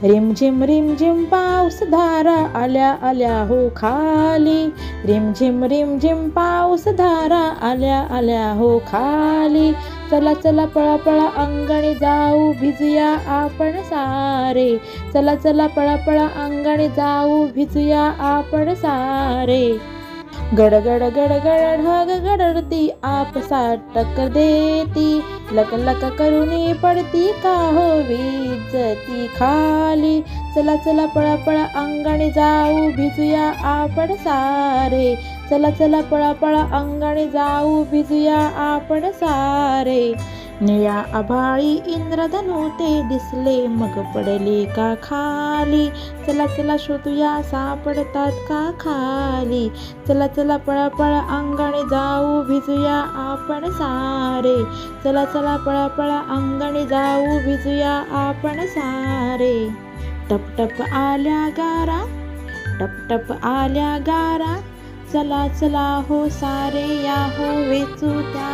रिमझिम पाऊस धारा आल्या आल्या हो खाली, रिमझिम पाऊस धारा आल्या आल्या हो खाली. चला चला पळा पळा अंगणी जाऊ भिजूया आपण सारे, चला चला पळा पळा अंगणी जाऊ भिजूया आपण सारे. गडगड गडगड ढग गडरती आपसात टक्कर देती, लक लक करुणी पडती का हो वीजती खाली. चला चला पळा पळा अंगणी जाऊ भिजूया आपण सारे, चला चला पळा पळा अंगणी जाऊ भिजूया आपण सारे. निळ्या आभाळी इंद्रधनु ते दिसले मग पडले का खाली, चला चला शोधूया सापडतात का खाली. चला चला पळा पळा अंगणी जाऊ भिजूया आपण सारे, चला चला पळा पळा अंगणी जाऊ भिजूया आपण सारे. टप टप आल्या गारा, टप टप आल्या गारा, चला चला हो सारे या हो वेचू त्या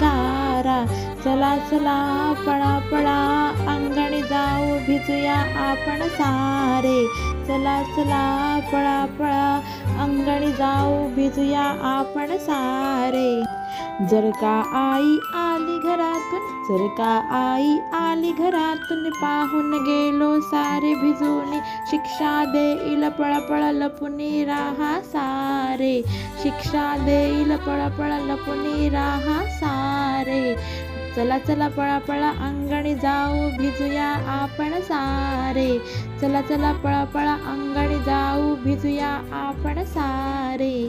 गारा. चला चला पळा पळा अंगणी जाऊ भिजूया आपण सारे, चला चला पळा पळा अंगणी जाऊ भिजूया आपण सारे. जर का आई आली घरातून, जर का आई आली घरातून, पाहून गेलो सारे भिजून, शिक्षा देईल पळा पळा लपूनी राहा सारे, शिक्षा देईल पळा पळा लपूनी राहा सारे. चला चला पळा पळा अंगणी जाऊ भिजूया आपण सारे, चला चला पळा पळा अंगणी जाऊ भिजूया आपण सारे.